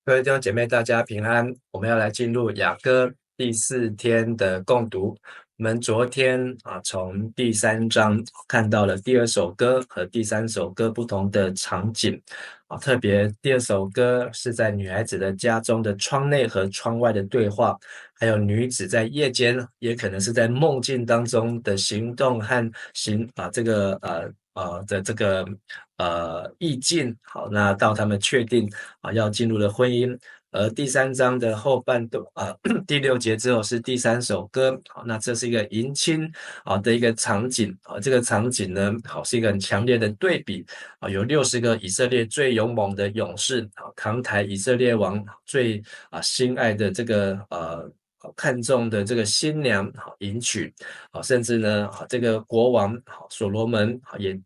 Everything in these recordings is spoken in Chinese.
各位弟兄姐妹，大家平安。我们要来进入雅歌第4天的共读。我们昨天从第3章看到了第2首歌和第3首歌不同的场景。特别第2首歌是在女孩子的家中的窗内和窗外的对话，还有女子在夜间，也可能是在梦境当中的行动和意境。好，那到他们确定要进入了婚姻。而第3章的后半段第6节之后是第3首歌。好，那这是一个迎亲的一个场景。这个场景呢是一个很强烈的对比。有60个以色列最勇猛的勇士扛抬以色列王最心爱的这个看重的这个新娘迎娶。甚至呢这个国王所罗门也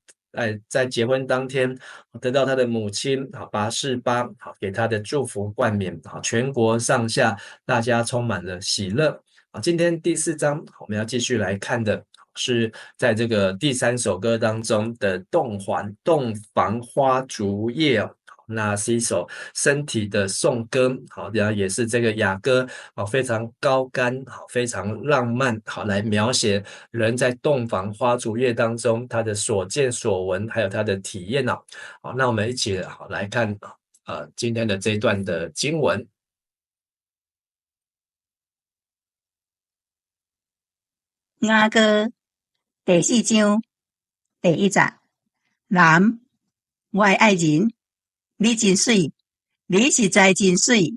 在结婚当天得到他的母亲拔示巴给他的祝福冠冕。全国上下大家充满了喜乐。今天第4章我们要继续来看的是在这个第3首歌当中的洞房花烛夜。那是一首身体的颂歌。然后也是这个雅歌非常高竿非常浪漫来描写人在洞房花烛夜当中他的所见所闻还有他的体验。好，那我们一起来看今天的这一段的经文。雅歌第4章第1節，男，我的愛人，你真水，你實在真水。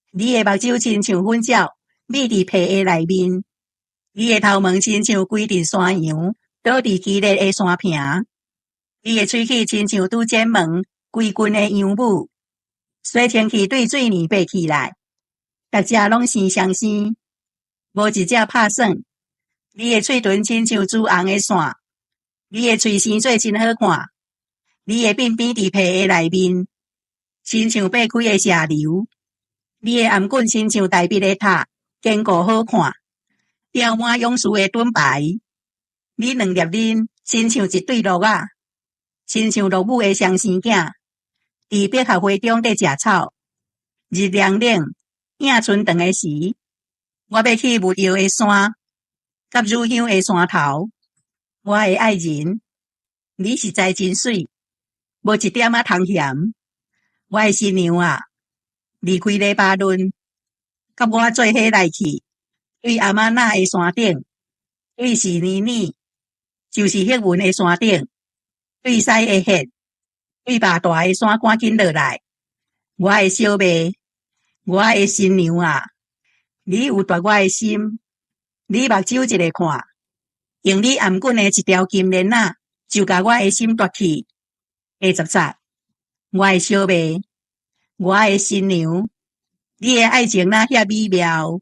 你的目睭親像粉鳥，美佇皮的內面。你的頭毛親像規陣山羊，倒佇激烈的山坪。你的喙齒親像拄剪毛，規群的羊母。洗天氣對水年爬起來，逐隻攏生相生，無一隻拍耍。你的喙唇親像朱紅的線，你的喙生做真好看。你的鬢邊佇皮的內面，親像擘開的射流。你的頷頸親像大筆的塔，堅固好看，吊滿勇士的盾牌。你兩粒恁親像一對鹿仔，親像鹿母的雙生囝，佇百合花中在食草。日亮亮，影春長的時，我要去無搖的山，甲乳香的山頭。我的愛人，你實在真水，無一點仔通嫌。我的新娘啊，離開黎巴嫩，甲我做伙來去，對阿瑪那的山頂，對示尼尼，就是迄雲的山頂，對西的赫，對巴大的山趕緊落來。我的小妹，我的新娘啊，你有奪我的心，你目睭一個看，用你頷頸的一條金鏈仔，就甲我的心奪去。第10節，我的小妹，我的新娘，你的愛情哪遐美妙，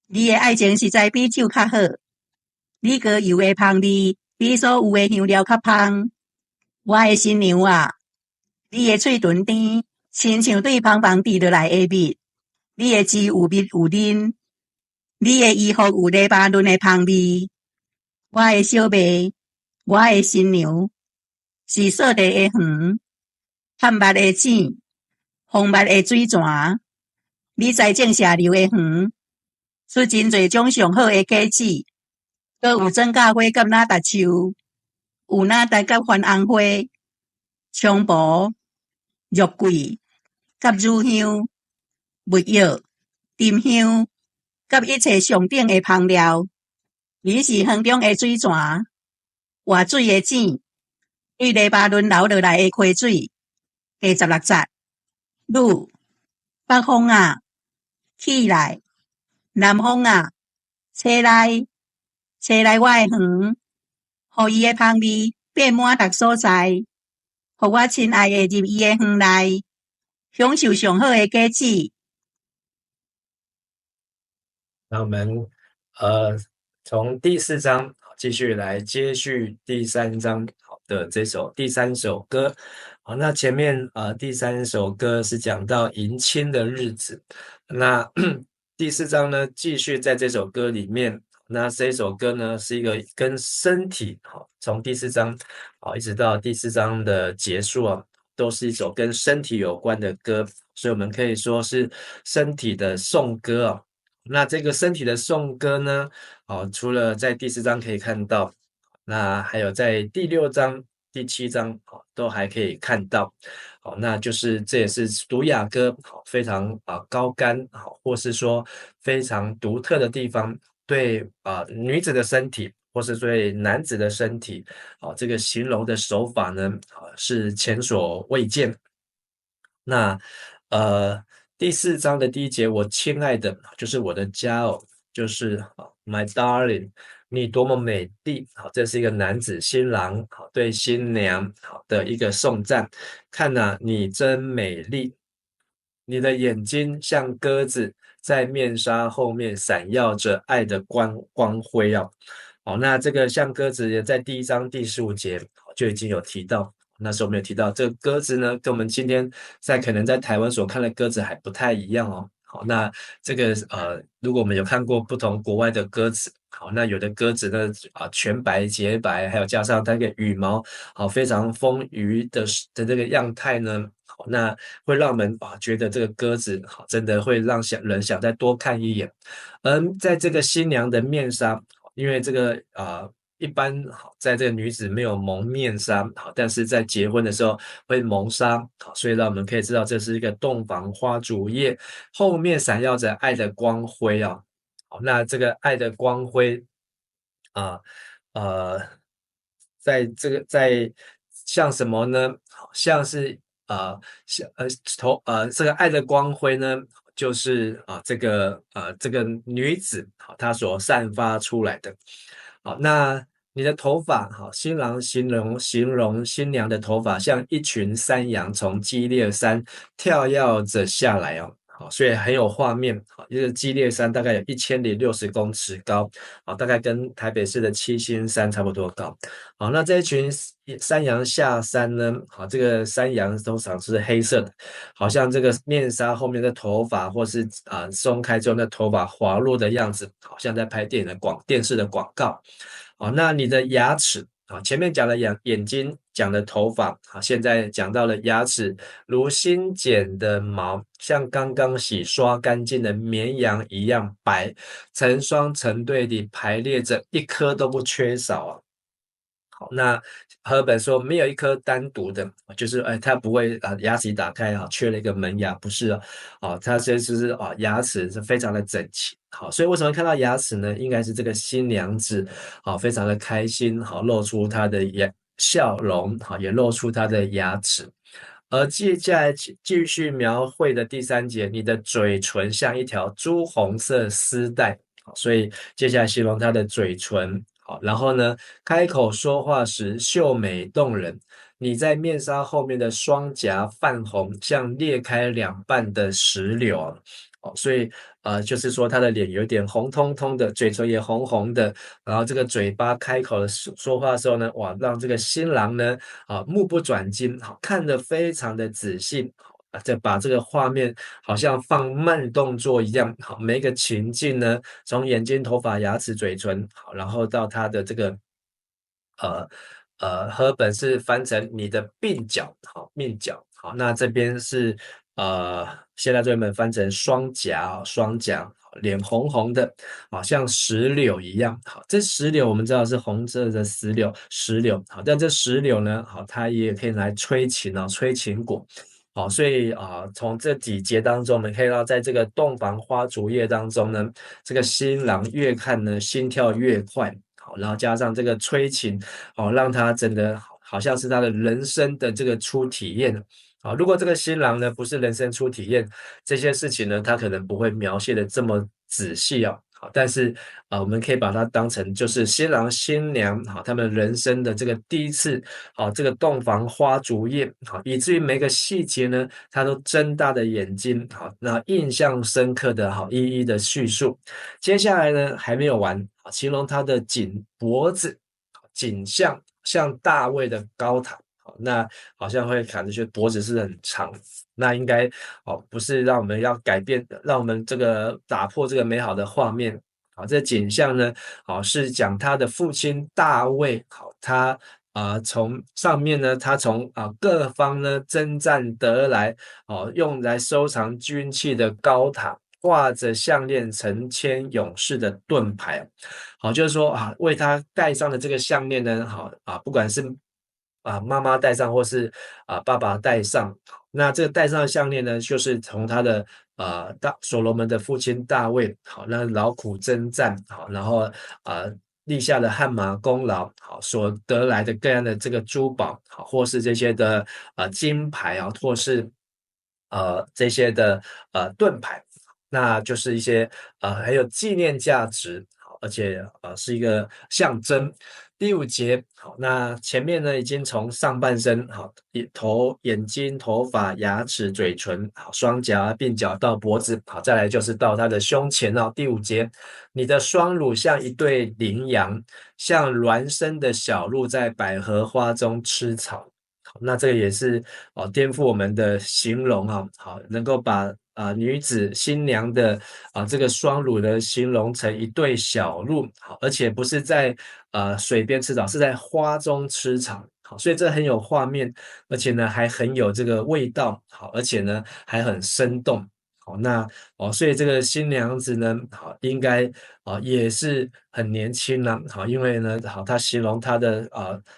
你的愛情實在比酒較好，你閣油的香味比所有的香料較香。我的新娘啊，你的喙唇甜，親像對芳芳滴落來的蜜，你的舌有蜜有嫩，你的衣服有黎巴嫩的香味。我的小妹，我的新娘，是掃地的園，探目的井，風目的水泉，你栽種射流的園，出真濟種上好的果子，閣有莊稼花甲哪達樹，有哪達甲番紅花，菖蒲、肉桂，甲乳香、沒藥、沉香，甲一切上等的香料。你是園中的水泉，活水的井，對黎巴嫩流落來的溪水。第16節，女，北風啊，起來；南風啊，吹來，吹來我的園，互伊的香味遍滿逐所在，互我親愛的入伊的園內，享受上好的果子。那我们从第4章继续来接续第3章的这首第3首歌。好，那前面第3首歌是讲到迎亲的日子，那第4章呢继续在这首歌里面。那这首歌呢是一个跟身体从第4章一直到第4章的结束都是一首跟身体有关的歌，所以我们可以说是身体的颂歌哦。那这个身体的颂歌呢，除了在第4章可以看到，那还有在第6章、第7章，都还可以看到。那就是这也是读雅歌非常高干或是说非常独特的地方，对女子的身体或是对男子的身体，这个形容的手法呢，是前所未见。那第4章的第1节，我亲爱的，就是我的佳偶，就是my darling，你多么美丽。这是一个男子新郎对新娘的一个颂赞。看哪，你真美丽，你的眼睛像鸽子，在面纱后面闪耀着爱的光辉啊。那这个像鸽子也在第1章第15节就已经有提到。那时候我们有提到这个鸽子呢，跟我们今天可能在台湾所看的鸽子还不太一样哦。好，那这个如果我们有看过不同国外的鸽子，好，那有的鸽子呢全白洁白，还有加上它那个羽毛非常丰腴的这个样态呢，好，那会让我们觉得这个鸽子真的会让人想再多看一眼。在这个新娘的面纱，因为这个一般在这个女子没有蒙面纱，但是在结婚的时候会蒙纱，所以让我们可以知道这是一个洞房花烛夜，后面闪耀着爱的光辉啊。好，那这个爱的光辉啊呃，在像什么呢？好像是像这个爱的光辉呢，就是这个女子她所散发出来的。好，那你的头发，新郎形容新娘的头发像一群山羊从基列山跳跃着下来哦。好，所以很有画面。好，这个基列山大概有1060公尺高，大概跟台北市的七星山差不多高。好，那这一群山羊下山呢，这个山羊通常是黑色的，好像这个面纱后面的头发或是松开之后那头发滑落的样子，好像在拍电视的广告。那你的牙齿前面讲了眼睛，讲了头发，现在讲到了牙齿，如新剪的毛，像刚刚洗刷干净的绵羊一样白，成双成对地排列着，一颗都不缺少啊。好，那赫本说没有一颗单独的，就是它不会牙齿一打开缺了一个门牙，不是它就是牙齿是非常的整齐。好，所以为什么看到牙齿呢？应该是这个新娘子非常的开心，露出她的笑容，也露出她的牙齿。而接下来继续描绘的第3节，你的嘴唇像一条朱红色丝带，所以接下来形容她的嘴唇。好，然后呢，开口说话时秀美动人，你在面纱后面的双颊泛红，像裂开2半的石榴。所以就是说她的脸有点红彤彤的，嘴唇也红红的，然后这个嘴巴开口的说话的时候呢，哇，让这个新郎呢目不转睛，看得非常的仔细。再把这个画面好像放慢动作一样，好，每一个情境呢，从眼睛、头发、牙齿、嘴唇，好，然后到他的这个和本是翻成你的鬓角，好，鬓角，好，那这边是现在这本翻成双颊，双颊，脸红红的，好像石榴一样。好，这石榴我们知道是红色的石榴，好，但这石榴呢，好，它也可以来催情催情果。好，所以从这几节当中，我们可以看到，在这个洞房花烛夜当中呢，这个新郎越看呢，心跳越快。好，然后加上这个催情，让他真的好像是他的人生的这个初体验。如果这个新郎呢不是人生初体验，这些事情呢，他可能不会描写的这么仔细好，但是我们可以把它当成就是新郎新娘他们人生的这个第一次这个洞房花烛夜以至于每个细节呢，他都睁大的眼睛那印象深刻的一一的叙述。接下来呢还没有完形容他的脖子颈像大卫的高塔。那好像会感觉脖子是很长，那应该不是让我们要改变，让我们这个打破这个美好的画面。这景象呢是讲他的父亲大卫他从上面呢，他从各方呢征战得来，用来收藏军器的高塔，挂着项链成千勇士的盾牌。好，就是说为他戴上的这个项链呢，不管是妈妈戴上或是爸爸戴上，那这个戴上的项链呢，就是从他的所罗门的父亲大卫，好，那劳苦征战，好，然后立下了汗马功劳，好，所得来的各样的这个珠宝，好，或是这些的金牌或是这些的盾牌，那就是一些很有纪念价值，好，而且是一个象征。第五节，好，那前面呢已经从上半身，好，头、眼睛、头发、牙齿、嘴唇，好，双颊、鬓角到脖子，好，再来就是到他的胸前哦。第五节，你的双乳像一对羚羊，像孪生的小鹿在百合花中吃草。好，那这个也是颠覆我们的形容好，能够把女子新娘的这个双乳呢形容成一对小鹿，好，而且不是在水边吃草，是在花中吃草，好，所以这很有画面，而且呢还很有这个味道，好，而且呢还很生动。好，那所以这个新娘子呢，好，应该也是很年轻了，好，因为呢，好，她形容她的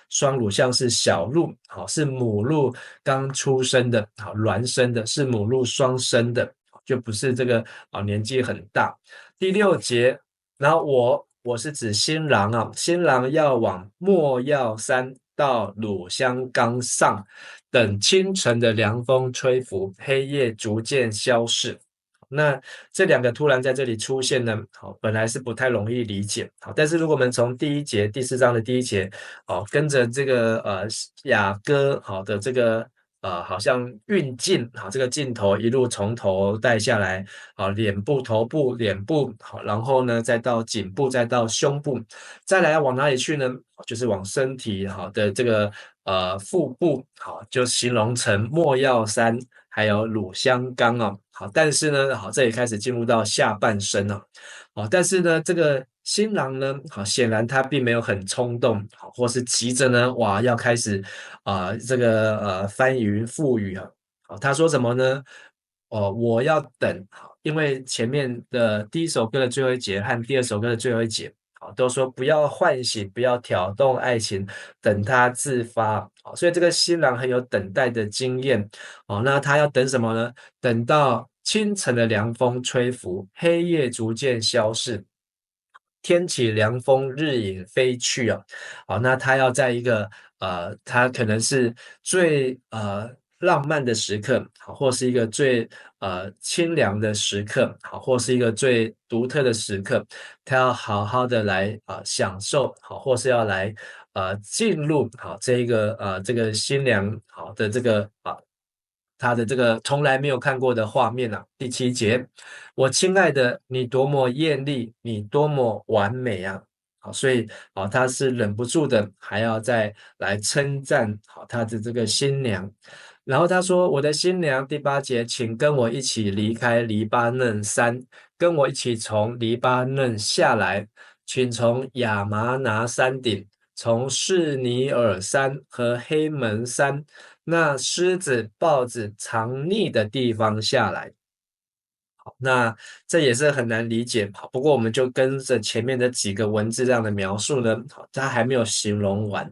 双乳像是小鹿，好，是母鹿刚出生的，好，孪生的，是母鹿双生的，就不是这个年纪很大。第六节，然后我是指新郎新郎要往没药山到乳香冈上，等清晨的凉风吹拂，黑夜逐渐消逝。那这两个突然在这里出现呢，好，本来是不太容易理解，好，但是如果我们从第一节第4章的第一节，跟着这个雅歌好的这个好像运镜，好，这个镜头一路从头带下来，好，脸部、头部、脸部，好，然后呢再到颈部，再到胸部，再来要往哪里去呢？就是往身体好的这个腹部，好，就形容成没药山还有乳香冈好，但是呢，好，这里开始进入到下半身但是呢，这个新郎呢，好，显然他并没有很冲动，好，或是急着呢，哇，要开始这个翻云覆雨好，他说什么呢？我要等，好，因为前面的第一首歌的最后一节和第二首歌的最后一节，好，都说不要唤醒，不要挑动爱情，等它自发，好，所以这个新郎很有等待的经验，那他要等什么呢？等到清晨的凉风吹拂，黑夜逐渐消逝，天起凉风，日影飞去好，那他要在一个他可能是最浪漫的时刻，好，或是一个最清凉的时刻，好，或是一个最独特的时刻，他要好好的来享受，好，或是要来进入好这个新娘好的这个他的这个从来没有看过的画面第7节，我亲爱的，你多么艳丽，你多么完美好，所以他是忍不住的，还要再来称赞好他的这个新娘。然后他说：“我的新娘，第8节，请跟我一起离开黎巴嫩山，跟我一起从黎巴嫩下来，请从亚麻拿山顶，从士尼尔山和黑门山。”那狮子、豹子藏匿的地方下来，好，那这也是很难理解。好，不过我们就跟着前面的几个文字这样的描述呢，好，它还没有形容完。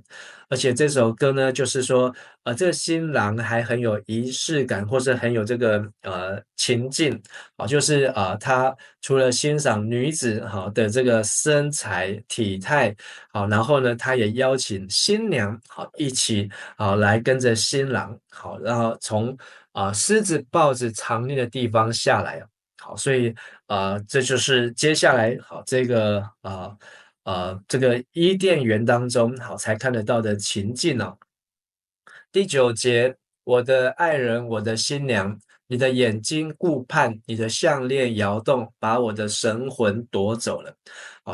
而且这首歌呢，就是说，这个新郎还很有仪式感，或是很有这个情境，就是他除了欣赏女子好的这个身材体态，好，然后呢，他也邀请新娘好一起来跟着新郎好，然后从狮子、豹子藏匿的地方下来好，所以这就是接下来好这个这个伊甸园当中好才看得到的情境第9节，我的爱人，我的新娘，你的眼睛顾盼，你的项链摇动，把我的神魂夺走了。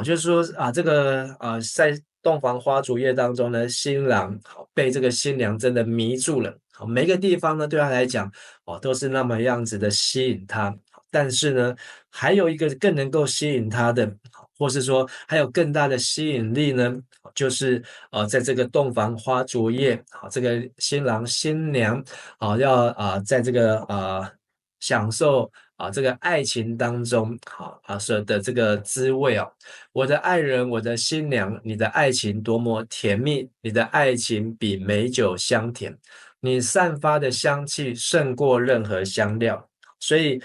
就是说这个在洞房花烛夜当中呢，新郎被这个新娘真的迷住了。每一个地方呢，对他来讲都是那么样子的吸引他。但是呢，还有一个更能够吸引他的，或是说还有更大的吸引力呢，就是在这个洞房花烛夜，好，这个新郎新娘要在这个享受这个爱情当中所的这个滋味哦。我的爱人，我的新娘，你的爱情多么甜蜜，你的爱情比美酒香甜，你散发的香气胜过任何香料。所以，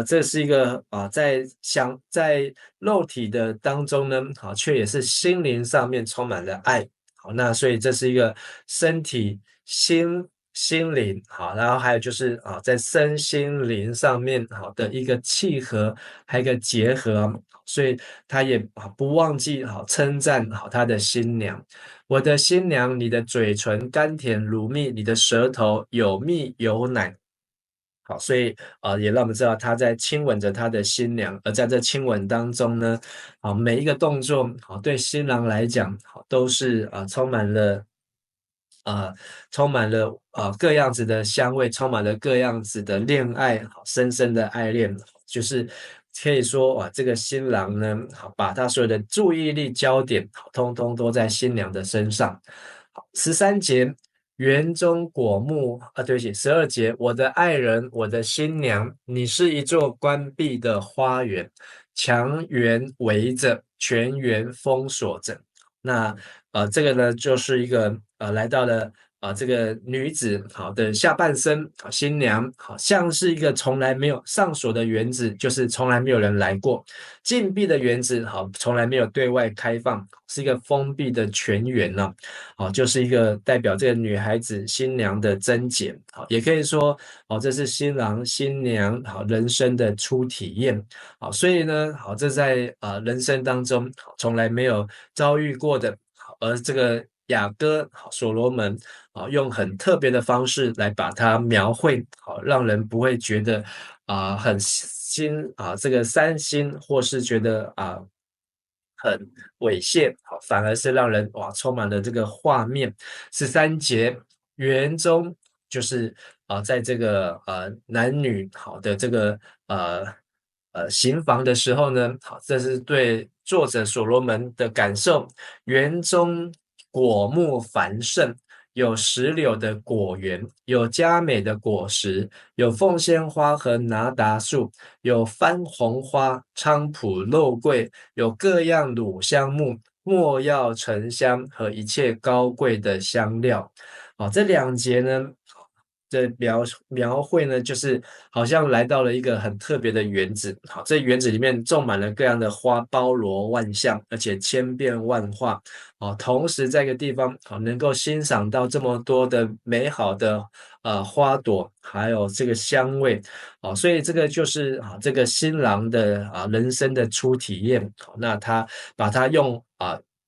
这是一个在肉体的当中呢，却也是心灵上面充满了爱。好，那所以这是一个身体、心灵，好，然后还有就是在身心灵上面的一个契合，还有一个结合。所以他也不忘记称赞他的新娘，我的新娘，你的嘴唇甘甜如蜜，你的舌头有蜜有奶。好，所以也让我们知道他在亲吻着他的新娘，而在这亲吻当中呢，每一个动作，对新郎来讲，都是啊，充满了各样子的香味，充满了各样子的恋爱，深深的爱恋，就是可以说这个新郎呢，把他所有的注意力焦点，通通都在新娘的身上。好13节，园中果木对不起，12节，我的爱人，我的新娘，你是一座关闭的花园，墙垣围着，全园封锁着。那这个呢，就是一个来到了这个女子的下半身，新娘好像是一个从来没有上锁的园子，就是从来没有人来过；禁闭的园子，好从来没有对外开放，是一个封闭的全园呢。好，就是一个代表这个女孩子新娘的贞洁，好，也可以说这是新郎新娘人生的初体验。好，所以呢，这在人生当中从来没有遭遇过的，而这个雅歌所罗门用很特别的方式来把它描绘，让人不会觉得很这个伤心，或是觉得很猥亵，反而是让人充满了这个画面。13节，园中就是在这个男女的这个行房的时候呢，这是对作者所罗门的感受。园中果木繁盛，有石榴的果园，有佳美的果实，有凤仙花和拿达树，有番红花、菖蒲、肉桂，有各样乳香木、没药、沉香和一切高贵的香料。这2节呢，的描绘呢，就是好像来到了一个很特别的园子。好，这园子里面种满了各样的花，包罗万象，而且千变万化。同时在一个地方能够欣赏到这么多的美好的花朵，还有这个香味。所以这个就是这个新郎的人生的初体验。那他把它用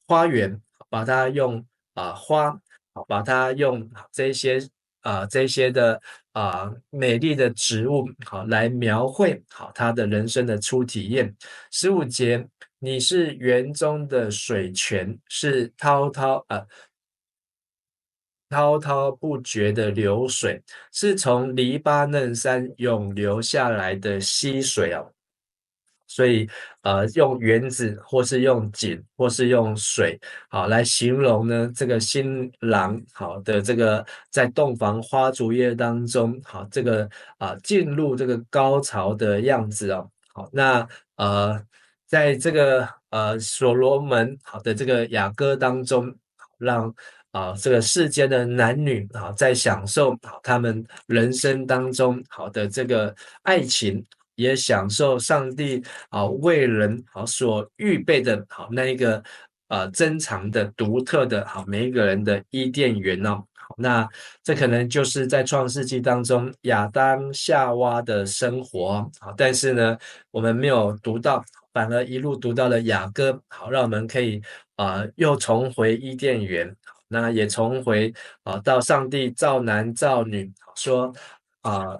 花园，把它用花，把它用这些的美丽的植物来描绘他的人生的初体验。15节，你是园中的水泉，是滔滔不绝的流水，是从黎巴嫩山涌流下来的溪水所以用园子或是用井或是用水来形容呢这个新郎的这个在洞房花烛夜当中这个进入这个高潮的样子好，那在这个所罗门的这个雅歌当中，让这个世间的男女在享受他们人生当中的这个爱情，也享受上帝为人所预备的那一个珍藏的独特的每一个人的伊甸园那这可能就是在创世纪当中亚当夏娃的生活但是呢我们没有读到，反而一路读到了雅歌，好让我们可以又重回伊甸园，那也重回到上帝造男造女，说啊。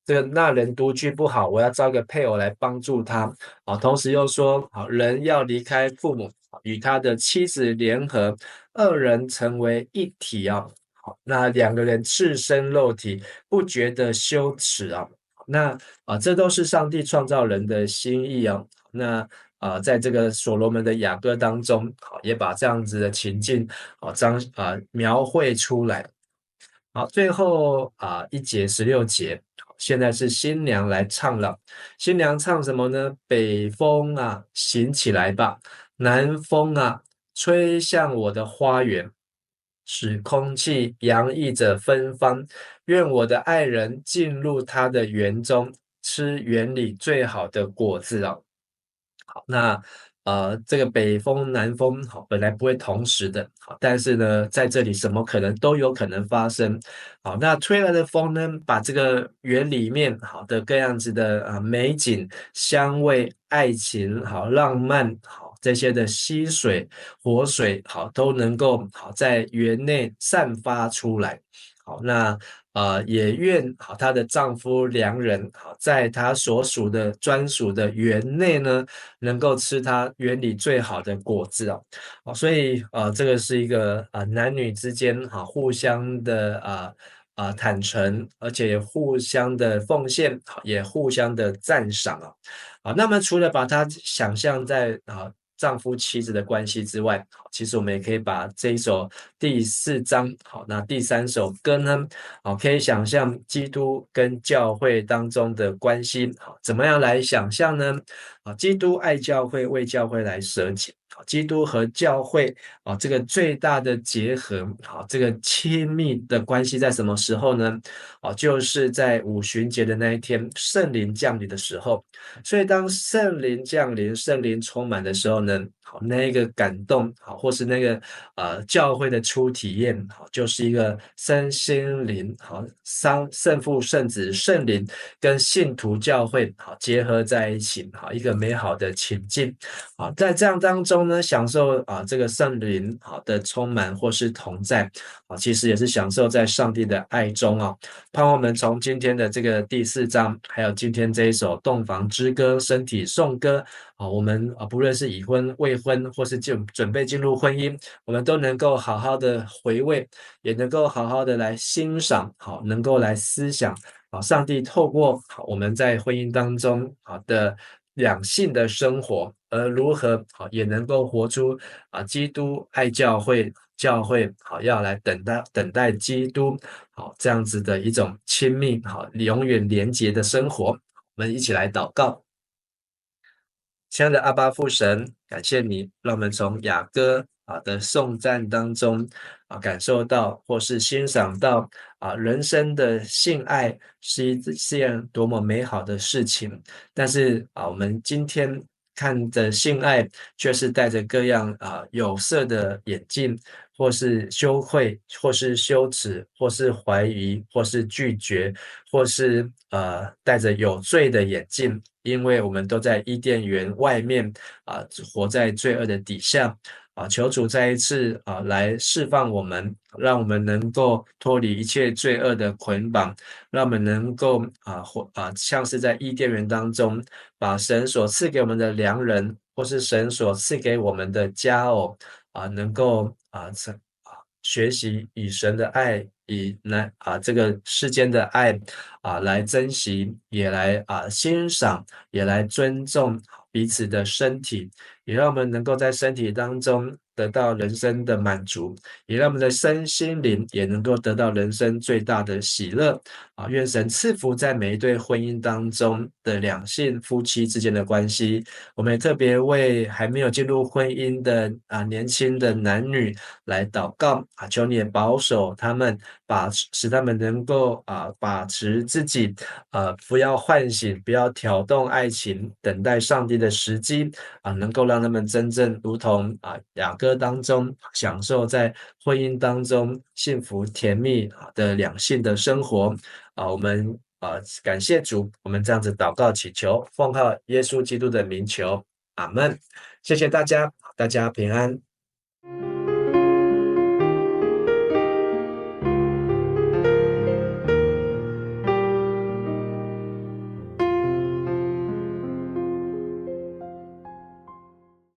这个那人独居不好，我要招个配偶来帮助他。同时又说，人要离开父母，与他的妻子联合，二人成为一体那2个人赤身肉体，不觉得羞耻那这都是上帝创造人的心意啊。那在这个所罗门的雅歌当中，也把这样子的情境描绘出来。好，最后1节16节，现在是新娘来唱了。新娘唱什么呢？北风啊，醒起来吧；南风啊，吹向我的花园，使空气洋溢着芬芳。愿我的爱人进入他的园中，吃园里最好的果子啊。好，那这个北风、南风，好，本来不会同时的，好，但是呢，在这里什么可能都有可能发生。好，那吹来的风呢，把这个园里面好的各样子的美景、香味、爱情、好浪漫、好这些的溪水、活水，好都能够好在园内散发出来。好，那也愿好她的丈夫良人好在他所属的专属的园内呢，能够吃他园里最好的果子哦。所以这个是一个男女之间互相的坦诚，而且也互相的奉献，也互相的赞赏啊。那么除了把它想象在丈夫妻子的关系之外，其实我们也可以把这一首第4章，好，那第3首歌呢，可以想象基督跟教会当中的关系，好，怎么样来想象呢？基督爱教会，为教会来舍己。基督和教会这个最大的结合，好，这个亲密的关系在什么时候呢？就是在五旬节的那一天，圣灵降临的时候。所以当圣灵降临、圣灵充满的时候呢，好，那一个感动，好，或是那个教会的初体验，好，就是一个身心灵，好，圣父、圣子、圣灵跟信徒教会好结合在一起，好，一个美好的情境。好，在这样当中呢，享受这个圣灵好的充满或是同在，其实也是享受在上帝的爱中啊。盼望我们从今天的这个第4章，还有今天这一首洞房之歌、身体颂歌我们不论是已婚、未婚，或是就准备进入婚姻，我们都能够好好的回味，也能够好好的来欣赏，好，能够来思想，上帝透过我们在婚姻当中的两性的生活，而如何也能够活出基督爱教会，教会要来等待基督这样子的一种亲密永远连结的生活。我们一起来祷告。亲爱的阿爸父神，感谢你让我们从雅歌的颂赞当中感受到或是欣赏到人生的性爱是一件多么美好的事情。但是我们今天看的性爱却是带着各样有色的眼镜，或是羞愧，或是羞耻，或是怀疑，或是拒绝，或是带着有罪的眼镜。因为我们都在伊甸园外面活在罪恶的底下求主再一次来释放我们，让我们能够脱离一切罪恶的捆绑，让我们能够像是在伊甸园当中，把神所赐给我们的良人，或是神所赐给我们的佳偶能够学习以神的爱，以这个世间的爱来珍惜，也来欣赏，也来尊重彼此的身体，也让我们能够在身体当中得到人生的满足，也让我们的身心灵也能够得到人生最大的喜乐愿神赐福在每一对婚姻当中的两性夫妻之间的关系。我们也特别为还没有进入婚姻的年轻的男女来祷告求你也保守他们，使他们能够把持自己不要唤醒，不要挑动爱情，等待上帝的时机能够让他们真正如同雅歌当中享受在婚姻当中幸福甜蜜的两性的生活我们感谢主，我们这样子祷告祈求，奉靠耶稣基督的名求，阿们。谢谢大家，大家平安。